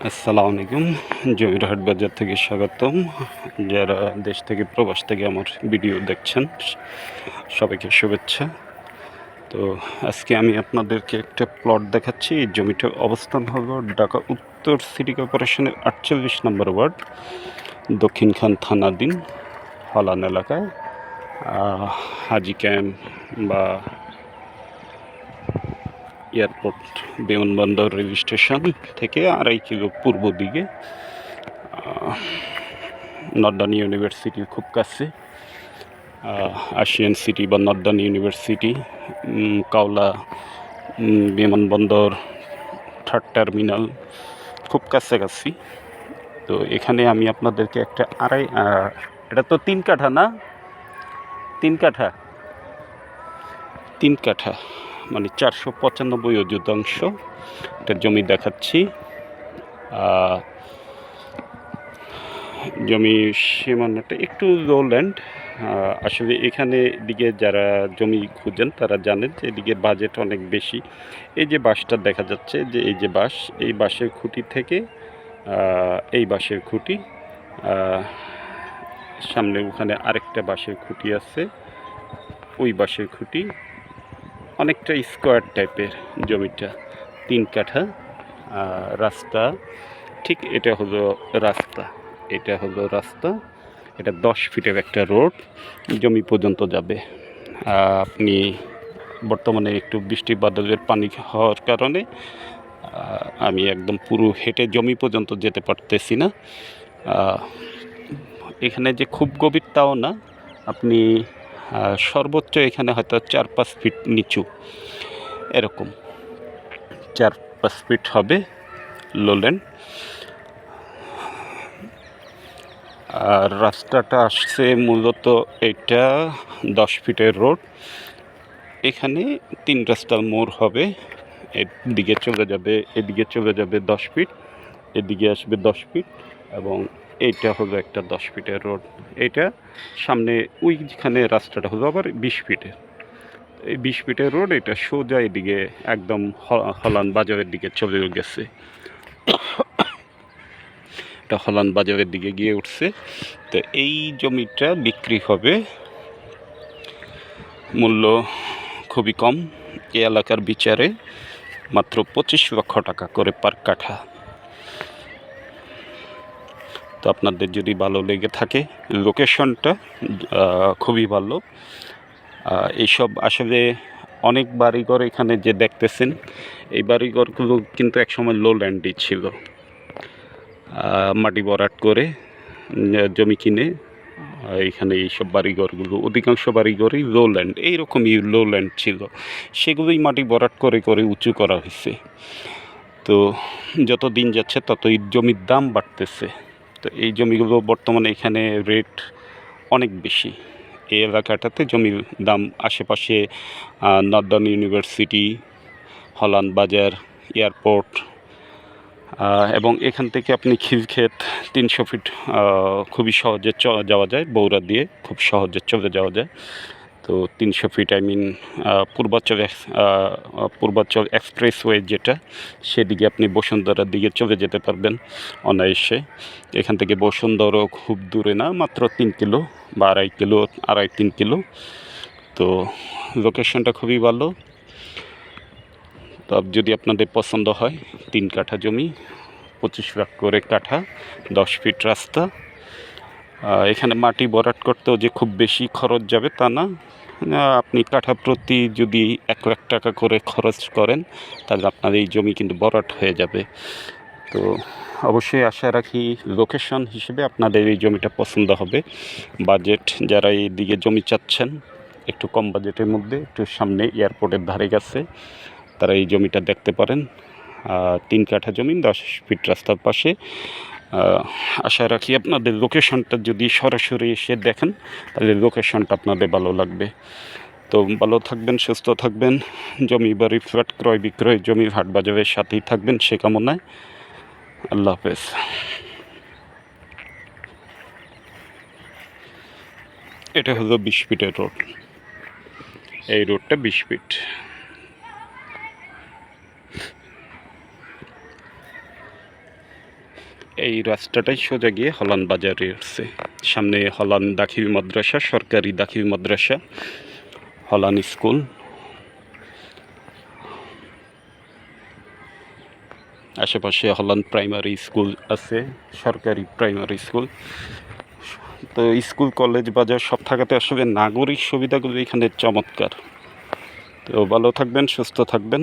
আসসালামু আলাইকুম। জমির হাট বাজার থেকে স্বাগতম। যারা দেশ থেকে প্রবাস থেকে আমার ভিডিও দেখছেন সবাইকে শুভেচ্ছা। তো আজকে আমি আপনাদেরকে একটা প্লট দেখাচ্ছি। এই জমিটার অবস্থান হলো ঢাকা উত্তর সিটি কর্পোরেশনের ৪৮ নম্বর ওয়ার্ড, দক্ষিণখান থানাধীন হলান এলাকায়, হাজি ক্যাম্প বা এয়ারপোর্ট বিমানবন্দর রেল স্টেশন থেকে ২.৫ কিলো পূর্ব দিকে, নর্দার্ন ইউনিভার্সিটির খুব কাছে, আশিয়ান সিটি বা নর্দার্ন ইউনিভার্সিটি, কাওলা বিমানবন্দর, থার্ড টার্মিনাল খুব কাছাকাছি। তো এখানে আমি আপনাদেরকে একটা এটা তো ৩ কাঠা না, ৩ কাঠা ৩ কাঠা মানে ৪৯৫ অযুতাংশ একটা জমি দেখাচ্ছি। জমি সীমানাটা একটু লোল্যান্ড। আসলে এখানে দিকে যারা জমি খুঁজেন তারা জানেন যে এদিকে বাজেট অনেক বেশি। এই যে বাঁশটা দেখা যাচ্ছে, যে এই যে বাঁশ, এই বাঁশের খুঁটি থেকে এই বাঁশের খুঁটি, সামনে ওখানে আরেকটা বাঁশের খুঁটি আছে, ওই বাঁশের খুঁটি, অনেকটা স্কোয়ার টাইপের জমিটা, ৩ কাঠা। রাস্তা ঠিক এটা হলো রাস্তা, এটা হলো রাস্তা, এটা ১০ ফিটের একটা রোড জমি পর্যন্ত যাবে। আপনি বর্তমানে একটু বৃষ্টি বাদলের পানি হওয়ার কারণে আমি একদম পুরো হেঁটে জমি পর্যন্ত যেতে পারতেছি না। এখানে যে খুব গভীর তাও না, আপনি সর্বোচ্চ এখানে হয়তো ৪-৫ ফিট নিচু, এরকম ৪-৫ ফিট হবে লোল্যান্ড। আর রাস্তাটা আসছে মূলত এটা ১০ ফিটের রোড। এখানে ৩ রাস্তার মোড় হবে, এদিকে চলে যাবে, এদিকে চলে যাবে ১০ ফিট, এদিকে আসবে ১০ ফিট, এবং এইটা হলো একটা ১০ ফিটের রোড। এটা সামনে ওইখানে রাস্তাটা হলো আবার ২০ ফিটের। এই ২০ ফিটের রোড এটা সোজা এদিকে একদম হলান বাজারের দিকে চলে গেছে, এটা হলান বাজারের দিকে গিয়ে উঠছে। তো এই জমিটা বিক্রি হবে, মূল্য খুবই কম এই এলাকার বিচারে, মাত্র ২৫ লক্ষ টাকা করে পার কাঠা। তো আপনাদের যদি ভালো লেগে থাকে, লোকেশনটা খুবই ভালো। এইসব আসলে অনেক বাড়িঘর এখানে যে দেখতেছেন, এই বাড়িঘরগুলো কিন্তু একসময় লো ল্যান্ডই ছিল। মাটি ভরাট করে জমি কিনে এখানে এইসব বাড়িঘরগুলো, অধিকাংশ বাড়িঘরই লো ল্যান্ড, এইরকমই লো ল্যান্ড ছিল, সেগুলোই মাটি ভরাট করে করে উঁচু করা হয়েছে। তো যত দিন যাচ্ছে ততই জমির দাম বাড়তেছে। তো এই জমিগুলো বর্তমানে এখানে রেট অনেক বেশি। এই এলাকাটাতে জমির দাম আশেপাশে নর্দার্ন ইউনিভার্সিটি, হলান বাজার, এয়ারপোর্ট, এবং এখান থেকে আপনি খিলক্ষেত ৩০০ ফিট খুবই সহজে যাওয়া যায়, বগুড়া দিয়ে খুব সহজে চলে যাওয়া যায়। তো ৩০০ ফিট পূর্বাঞ্চল এক্সপ্রেসওয়ে যেটা, সেদিকে আপনি বসুন্ধরার দিকে চলে যেতে পারবেন অনায়াসে। এখান থেকে বসুন্ধরাও খুব দূরে না, মাত্র ৩ কিলো বা ২.৫ কিলো, ২.৫-৩ কিলো। তো লোকেশনটা খুবই ভালো। তো যদি আপনাদের পছন্দ হয়, ৩ কাঠা জমি, ২৫ লাখ করে কাঠা, ১০ ফিট রাস্তা। এখানে মাটি ভরাট করতেও যে খুব বেশি খরচ যাবে তা না। আপনি কাঠা প্রতি যদি ১ লাখ টাকা করে খরচ করেন, তাহলে আপনার এই জমি কিন্তু ভরাট হয়ে যাবে। তো অবশ্যই আশা রাখি লোকেশন হিসেবে আপনাদের এই জমিটা পছন্দ হবে। বাজেট যারা এই দিকে জমি চাচ্ছেন একটু কম বাজেটের মধ্যে, একটু সামনে এয়ারপোর্টের ধারে কাছে, তারা এই জমিটা দেখতে পারেন। ৩ কাঠা জমি, ১০ ফিট রাস্তার পাশে। আশা রাখি আপনাদের লোকেশনটা যদি সরাসরি এসে দেখেন, তাহলে লোকেশনটা আপনাদের ভালো লাগবে। তো ভালো থাকবেন, সুস্থ থাকবেন। জমি বাড়ি ফ্ল্যাট ক্রয় বিক্রয়, জমির হাট বাজারের সাথেই থাকবেন সে কামনায়। আল্লাহ হাফেজ। এটা হলো ২০ ফিটের রোড, এই রোডটা ২০ ফিট। এই রাস্তাটাই সোজা গিয়ে হলান বাজারে আসছে। সামনে হলান দাখিল মাদ্রাসা, সরকারি দাখিল মাদ্রাসা, হলান স্কুল। আশেপাশে হলান প্রাইমারি স্কুল আছে, সরকারি প্রাইমারি স্কুল। তো স্কুল কলেজ বাজার সব থাকাতে আসলে নাগরিক সুবিধাগুলো এখানে চমৎকার। তো ভালো থাকবেন, সুস্থ থাকবেন।